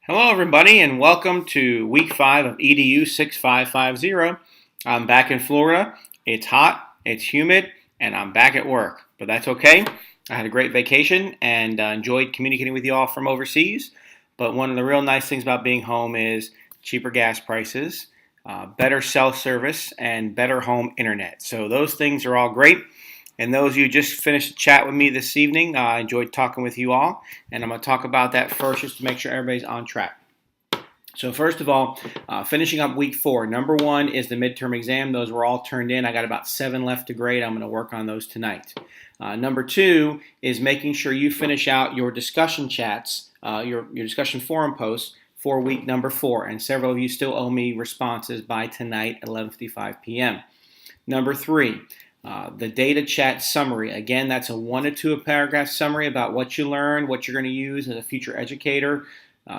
Hello, everybody, and welcome to week 5 of EDU6550. I'm back in Florida. It's hot, it's humid, and I'm back at work. But that's okay. I had a great vacation and enjoyed communicating with you all from overseas. But one of the real nice things about being home is cheaper gas prices, better cell service, and better home internet. So those things are all great. And those of you who just finished a chat with me this evening, I enjoyed talking with you all. And I'm going to talk about that first just to make sure everybody's on track. So first of all, finishing up week 4. Number 1 is the midterm exam. Those were all turned in. I got about 7 left to grade. I'm going to work on those tonight. Number 2 is making sure you finish out your discussion chats, your discussion forum posts for week number 4. And several of you still owe me responses by tonight at 11:55 p.m. Number 3. The data chat summary. Again, that's a 1 to 2 paragraph summary about what you learned, what you're going to use as a future educator,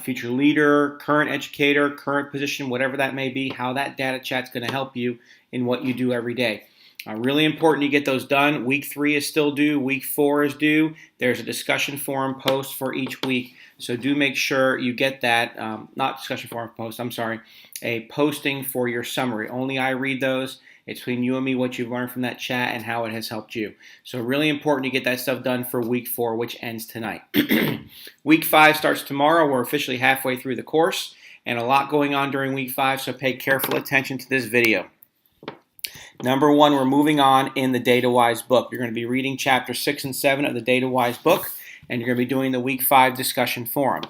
future leader, current educator, current position, whatever that may be, how that data chat's going to help you in what you do every day. Really important you get those done. Week 3 is still due. Week 4 is due. There's a discussion forum post for each week. So do make sure you get that, not discussion forum post, I'm sorry, a posting for your summary. Only I read those. It's between you and me what you've learned from that chat and how it has helped you. So really important to get that stuff done for week 4, which ends tonight. Week 5 starts tomorrow. We're officially halfway through the course and a lot going on during week 5, so pay careful attention to this video. Number 1, we're moving on in the DataWise book. You're going to be reading chapter 6 and 7 of the DataWise book, and you're going to be doing the week 5 discussion forum.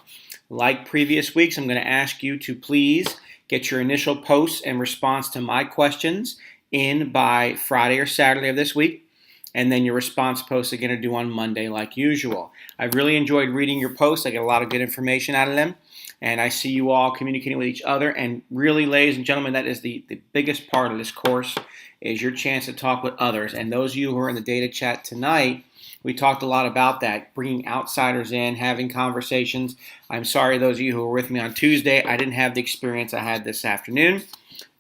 Like previous weeks, I'm going to ask you to please get your initial posts and response to my questions in by Friday or Saturday of this week, and then your response posts are going to do on Monday like usual. I've really enjoyed reading your posts. I get a lot of good information out of them, and I see you all communicating with each other, and really, ladies and gentlemen, that is the biggest part of this course is your chance to talk with others. And those of you who are in the data chat tonight, we talked a lot about that, bringing outsiders in, having conversations. I'm sorry, those of you who were with me on Tuesday, I didn't have the experience I had this afternoon.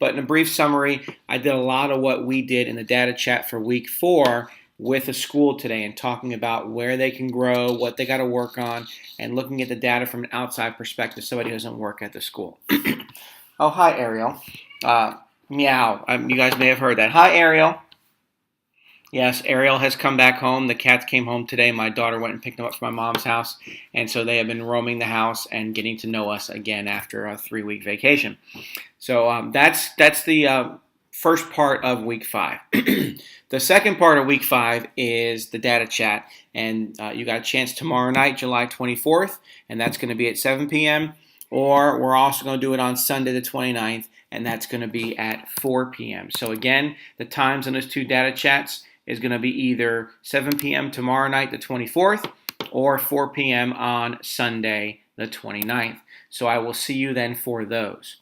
But in a brief summary, I did a lot of what we did in the data chat for week 4 with a school today and talking about where they can grow, what they got to work on, and looking at the data from an outside perspective, somebody who doesn't work at the school. Oh, hi, Ariel. Meow. You guys may have heard that. Hi, Ariel. Yes, Ariel has come back home. The cats came home today. My daughter went and picked them up from my mom's house, and so they have been roaming the house and getting to know us again after a 3-week vacation. So that's the first part of week 5. The second part of week 5 is the data chat, and you got a chance tomorrow night, July 24th, and that's going to be at 7 p.m., or we're also going to do it on Sunday the 29th, and that's going to be at 4 p.m. So again, the times on those 2 data chats is going to be either 7 p.m. tomorrow night, the 24th, or 4 p.m. on Sunday, the 29th. So I will see you then for those.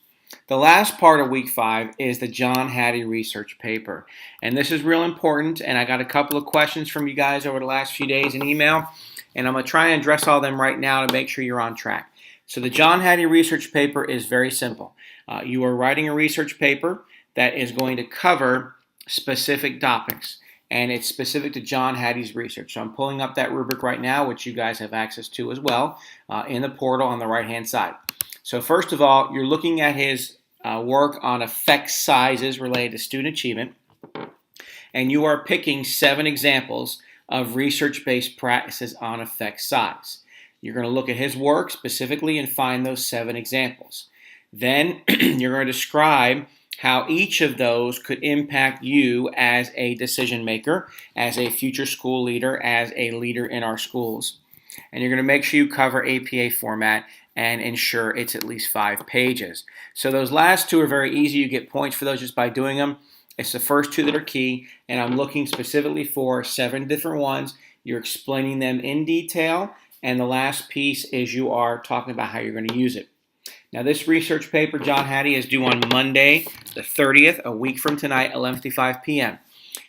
The last part of week 5 is the John Hattie research paper. And this is real important, and I got a couple of questions from you guys over the last few days in email, and I'm going to try and address all of them right now to make sure you're on track. So the John Hattie research paper is very simple. You are writing a research paper that is going to cover specific topics, and it's specific to John Hattie's research. So I'm pulling up that rubric right now, which you guys have access to as well, in the portal on the right-hand side. So first of all, you're looking at his work on effect sizes related to student achievement, and you are picking 7 examples of research-based practices on effect size. You're going to look at his work specifically and find those 7 examples. Then you're going to describe how each of those could impact you as a decision maker, as a future school leader, as a leader in our schools. And you're going to make sure you cover APA format and ensure it's at least 5 pages. So those last 2 are very easy. You get points for those just by doing them. It's the first 2 that are key, and I'm looking specifically for 7 different ones. You're explaining them in detail, and the last piece is you are talking about how you're going to use it. Now, this research paper, John Hattie, is due on Monday, the 30th, a week from tonight, 11:55 p.m.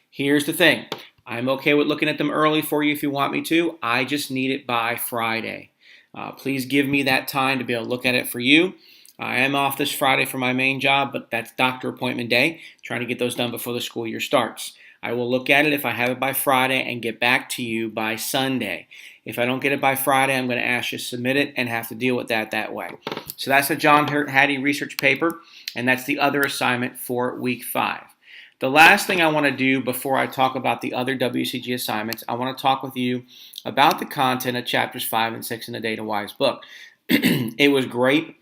Here's the thing. I'm okay with looking at them early for you if you want me to. I just need it by Friday. Please give me that time to be able to look at it for you. I am off this Friday for my main job, but that's doctor appointment day, trying to get those done before the school year starts. I will look at it if I have it by Friday and get back to you by Sunday. If I don't get it by Friday, I'm going to ask you to submit it and have to deal with that way. So that's the John Hattie research paper, and that's the other assignment for week 5. The last thing I want to do before I talk about the other WCG assignments, I want to talk with you about the content of chapters 5 and 6 in the Data Wise book. It was great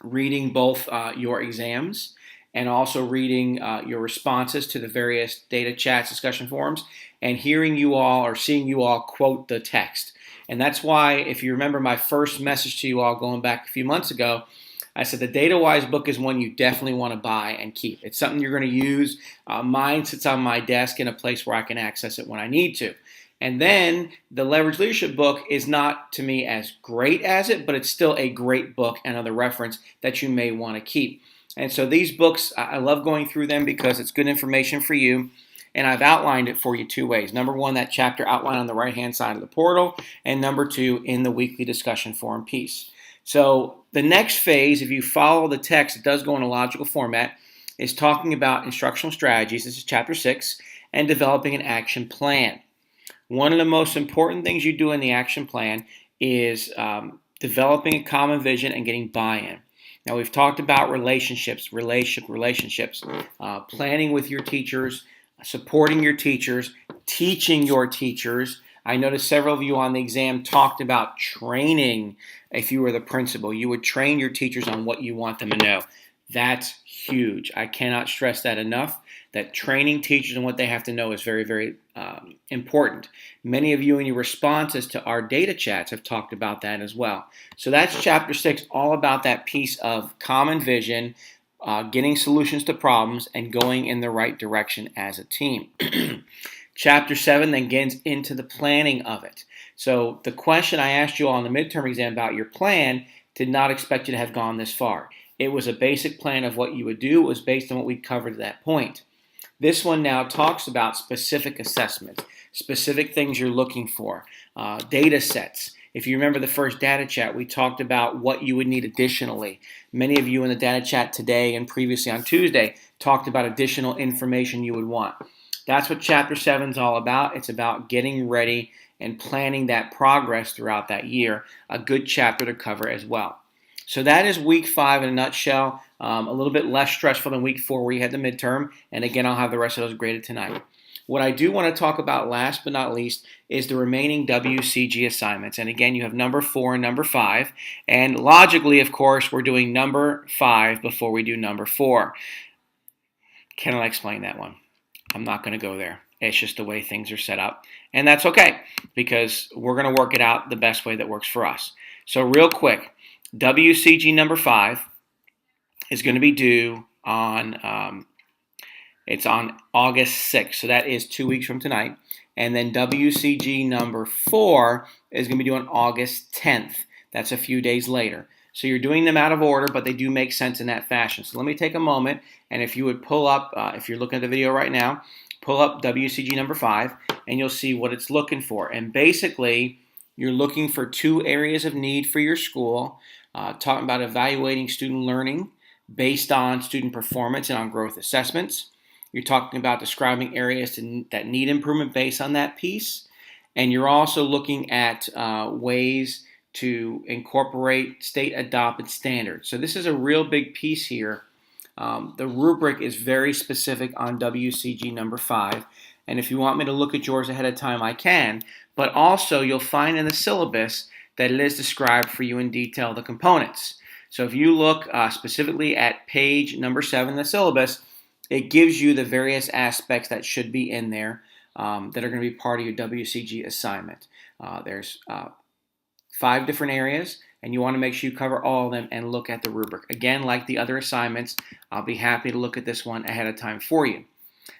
reading both your exams and also reading your responses to the various data chats, discussion forums, and hearing you all or seeing you all quote the text. And that's why, if you remember my first message to you all going back a few months ago, I said the DataWise book is one you definitely want to buy and keep. It's something you're going to use. Mine sits on my desk in a place where I can access it when I need to. And then the Leverage Leadership book is not, to me, as great as it, but it's still a great book and another reference that you may want to keep. And so these books, I love going through them because it's good information for you. And I've outlined it for you 2 ways. Number 1, that chapter outlined on the right-hand side of the portal. And number 2, in the weekly discussion forum piece. So the next phase, if you follow the text, it does go in a logical format, is talking about instructional strategies. This is chapter 6, and developing an action plan. One of the most important things you do in the action plan is developing a common vision and getting buy-in. Now, we've talked about relationships, planning with your teachers, supporting your teachers, teaching your teachers. I noticed several of you on the exam talked about training. If you were the principal, you would train your teachers on what you want them to know. That's huge. I cannot stress that enough, that training teachers on what they have to know is very, very important. Many of you in your responses to our data chats have talked about that as well. So that's chapter 6, all about that piece of common vision, getting solutions to problems, and going in the right direction as a team. Chapter 7 then gets into the planning of it. So the question I asked you all on the midterm exam about your plan did not expect you to have gone this far. It was a basic plan of what you would do. It was based on what we covered at that point. This one now talks about specific assessments, specific things you're looking for, data sets. If you remember the first data chat, we talked about what you would need additionally. Many of you in the data chat today and previously on Tuesday talked about additional information you would want. That's what Chapter 7 is all about. It's about getting ready and planning that progress throughout that year. A good chapter to cover as well. So that is week 5 in a nutshell. A little bit less stressful than week 4 where you had the midterm. And again, I'll have the rest of those graded tonight. What I do want to talk about last but not least is the remaining WCG assignments. And again, you have number 4 and number 5. And logically, of course, we're doing number 5 before we do number 4. Can I explain that one? I'm not going to go there. It's just the way things are set up. And that's okay, because we're going to work it out the best way that works for us. So real quick, WCG number 5 is going to be due on, it's on August 6th. So that is 2 weeks from tonight. And then WCG number 4 is going to be due on August 10th. That's a few days later. So you're doing them out of order, but they do make sense in that fashion. So let me take a moment, and if you would pull up, if you're looking at the video right now, pull up WCG number 5, and you'll see what it's looking for. And basically, you're looking for 2 areas of need for your school, talking about evaluating student learning based on student performance and on growth assessments. You're talking about describing areas that need improvement based on that piece. And you're also looking at ways to incorporate state-adopted standards. So this is a real big piece here. The rubric is very specific on WCG number 5. And if you want me to look at yours ahead of time, I can. But also, you'll find in the syllabus that it is described for you in detail the components. So if you look specifically at page number 7 in the syllabus, it gives you the various aspects that should be in there that are going to be part of your WCG assignment. There's 5 different areas, and you want to make sure you cover all of them and look at the rubric. Again, like the other assignments, I'll be happy to look at this one ahead of time for you.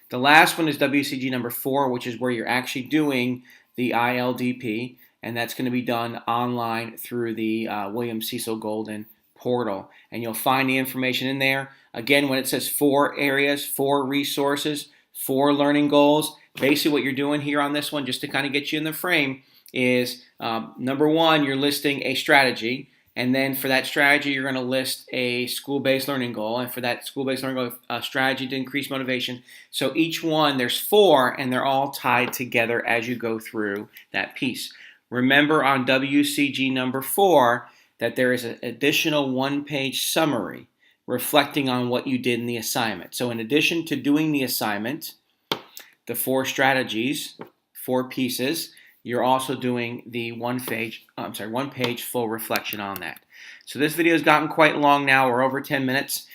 The last one is WCG number 4, which is where you're actually doing the ILDP, and that's going to be done online through the William Cecil Golden portal. And you'll find the information in there. Again, when it says 4 areas, 4 resources, 4 learning goals, basically what you're doing here on this one, just to kind of get you in the frame, is number 1, you're listing a strategy, and then for that strategy, you're going to list a school-based learning goal, and for that school-based learning goal, a strategy to increase motivation. So each one, there's 4, and they're all tied together as you go through that piece. remember on WCG number 4 that there is an additional one-page summary reflecting on what you did in the assignment. So in addition to doing the assignment, the 4 strategies, 4 pieces, you're also doing the one-page full reflection on that. So this video has gotten quite long now. We're over 10 minutes.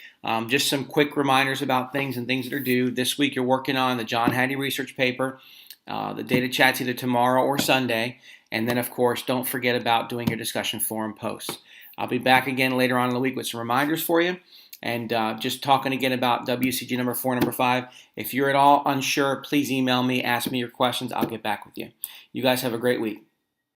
Just some quick reminders about things and things that are due. This week you're working on the John Hattie research paper. The data chat's either tomorrow or Sunday. And then, of course, don't forget about doing your discussion forum posts. I'll be back again later on in the week with some reminders for you. And just talking again about WCG number 4, number 5. If you're at all unsure, please email me, ask me your questions. I'll get back with you. You guys have a great week.